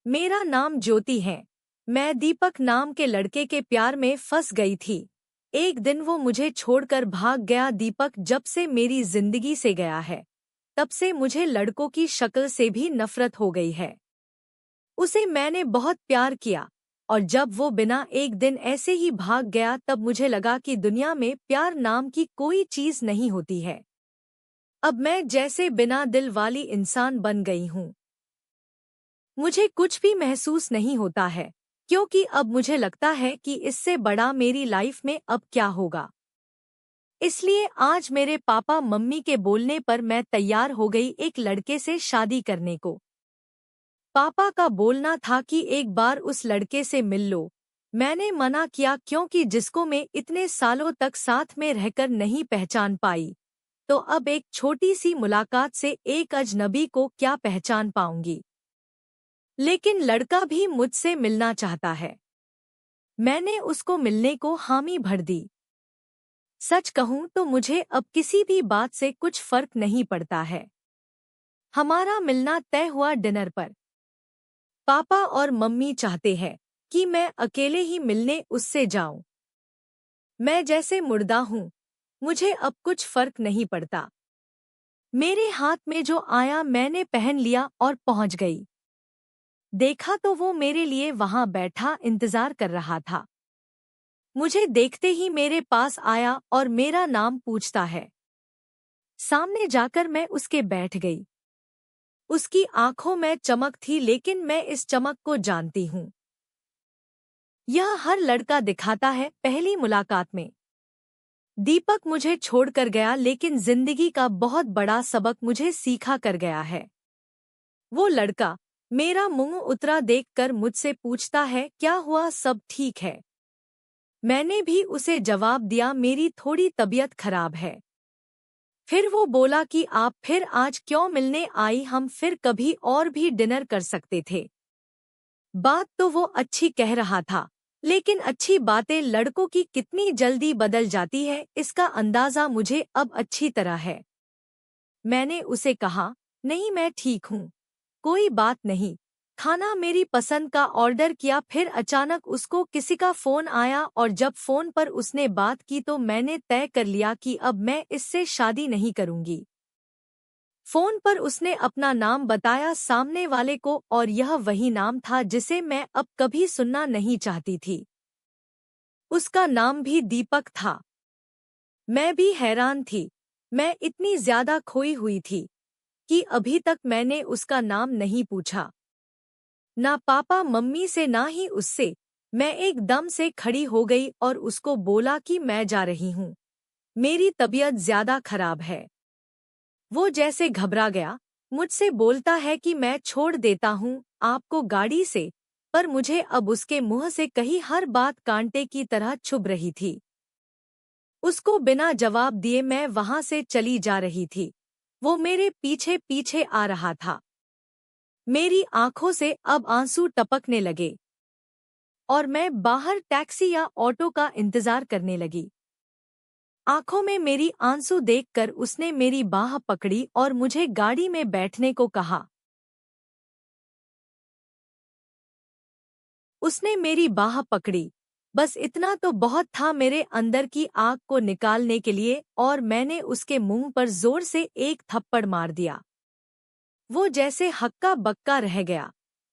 मेरा नाम ज्योति है। मैं दीपक नाम के लड़के के प्यार में फंस गई थी। एक दिन वो मुझे छोड़कर भाग गया। दीपक जब से मेरी जिंदगी से गया है, तब से मुझे लड़कों की शक्ल से भी नफरत हो गई है। उसे मैंने बहुत प्यार किया, और जब वो बिना एक दिन ऐसे ही भाग गया तब मुझे लगा कि दुनिया में प्यार नाम की कोई चीज नहीं होती है। अब मैं जैसे बिना दिल वाली इंसान बन गई हूँ। मुझे कुछ भी महसूस नहीं होता है, क्योंकि अब मुझे लगता है कि इससे बड़ा मेरी लाइफ में अब क्या होगा। इसलिए आज मेरे पापा मम्मी के बोलने पर मैं तैयार हो गई एक लड़के से शादी करने को। पापा का बोलना था कि एक बार उस लड़के से मिल लो। मैंने मना किया, क्योंकि जिसको मैं इतने सालों तक साथ में रहकर नहीं पहचान पाई, तो अब एक छोटी सी मुलाकात से एक अजनबी को क्या पहचान पाऊंगी। लेकिन लड़का भी मुझसे मिलना चाहता है। मैंने उसको मिलने को हामी भर दी। सच कहूं तो मुझे अब किसी भी बात से कुछ फर्क नहीं पड़ता है। हमारा मिलना तय हुआ डिनर पर। पापा और मम्मी चाहते हैं कि मैं अकेले ही मिलने उससे जाऊं। मैं जैसे मुर्दा हूं, मुझे अब कुछ फर्क नहीं पड़ता। मेरे हाथ में जो आया मैंने पहन लिया और पहुंच गई। देखा तो वो मेरे लिए वहां बैठा इंतजार कर रहा था। मुझे देखते ही मेरे पास आया और मेरा नाम पूछता है। सामने जाकर मैं उसके बैठ गई। उसकी आंखों में चमक थी, लेकिन मैं इस चमक को जानती हूँ। यह हर लड़का दिखाता है पहली मुलाकात में। दीपक मुझे छोड़कर गया, लेकिन जिंदगी का बहुत बड़ा सबक मुझे सीखा कर गया है। वो लड़का मेरा मुंह उतरा देखकर मुझसे पूछता है, क्या हुआ, सब ठीक है? मैंने भी उसे जवाब दिया, मेरी थोड़ी तबीयत खराब है। फिर वो बोला कि आप फिर आज क्यों मिलने आई, हम फिर कभी और भी डिनर कर सकते थे। बात तो वो अच्छी कह रहा था, लेकिन अच्छी बातें लड़कों की कितनी जल्दी बदल जाती है, इसका अंदाजा मुझे अब अच्छी तरह है। मैंने उसे कहा, नहीं मैं ठीक हूँ, कोई बात नहीं। खाना मेरी पसंद का ऑर्डर किया। फिर अचानक उसको किसी का फोन आया, और जब फोन पर उसने बात की तो मैंने तय कर लिया कि अब मैं इससे शादी नहीं करूँगी। फोन पर उसने अपना नाम बताया सामने वाले को, और यह वही नाम था जिसे मैं अब कभी सुनना नहीं चाहती थी। उसका नाम भी दीपक था। मैं भी हैरान थी। मैं इतनी ज्यादा खोई हुई थी कि अभी तक मैंने उसका नाम नहीं पूछा, ना पापा मम्मी से ना ही उससे। मैं एकदम से खड़ी हो गई और उसको बोला कि मैं जा रही हूँ, मेरी तबीयत ज्यादा खराब है। वो जैसे घबरा गया, मुझसे बोलता है कि मैं छोड़ देता हूँ आपको गाड़ी से, पर मुझे अब उसके मुंह से कही हर बात कांटे की तरह चुभ रही थी। उसको बिना जवाब दिए मैं वहां से चली जा रही थी। वो मेरे पीछे पीछे आ रहा था। मेरी आंखों से अब आंसू टपकने लगे, और मैं बाहर टैक्सी या ऑटो का इंतजार करने लगी। आंखों में मेरी आंसू देखकर उसने मेरी बाह पकड़ी और मुझे गाड़ी में बैठने को कहा। उसने मेरी बाह पकड़ी, बस इतना तो बहुत था मेरे अंदर की आग को निकालने के लिए, और मैंने उसके मुंह पर जोर से एक थप्पड़ मार दिया। वो जैसे हक्का बक्का रह गया,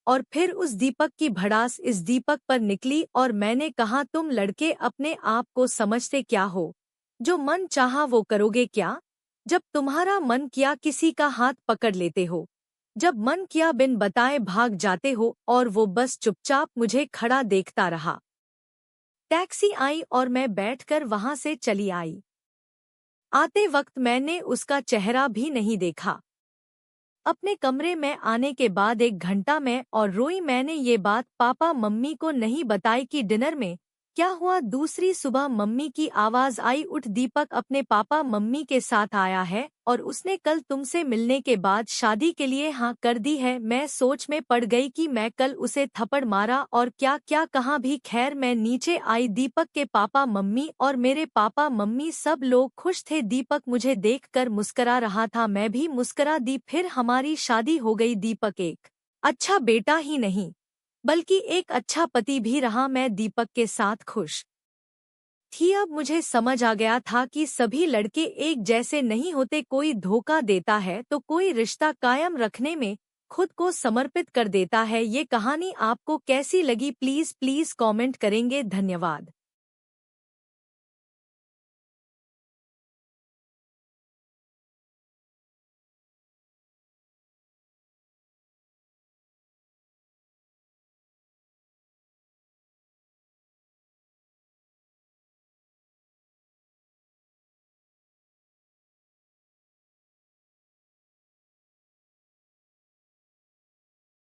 और फिर उस दीपक की भड़ास इस दीपक पर निकली, और मैंने कहा, तुम लड़के अपने आप को समझते क्या हो? जो मन चाहा वो करोगे क्या? जब तुम्हारा मन किया किसी का हाथ पकड़ लेते हो, जब मन किया बिन बताए भाग जाते हो, और वो बस चुपचाप मुझे खड़ा देखता रहा। टैक्सी आई और मैं बैठकर वहां से चली आई। आते वक्त मैंने उसका चेहरा भी नहीं देखा। अपने कमरे में आने के बाद 1 घंटा में और रोई। मैंने ये बात पापा मम्मी को नहीं बताई कि डिनर में क्या हुआ। दूसरी सुबह मम्मी की आवाज आई, उठ दीपक अपने पापा मम्मी के साथ आया है, और उसने कल तुमसे मिलने के बाद शादी के लिए हाँ कर दी है। मैं सोच में पड़ गई कि मैं कल उसे थप्पड़ मारा और क्या क्या कहा भी। खैर मैं नीचे आई। दीपक के पापा मम्मी और मेरे पापा मम्मी सब लोग खुश थे। दीपक मुझे देखकर मुस्करा रहा था, मैं भी मुस्करा दी। फिर हमारी शादी हो गई। दीपक एक अच्छा बेटा ही नहीं, बल्कि एक अच्छा पति भी रहा। मैं दीपक के साथ खुश थी। अब मुझे समझ आ गया था कि सभी लड़के एक जैसे नहीं होते। कोई धोखा देता है तो कोई रिश्ता कायम रखने में खुद को समर्पित कर देता है। ये कहानी आपको कैसी लगी प्लीज कमेंट करेंगे। धन्यवाद।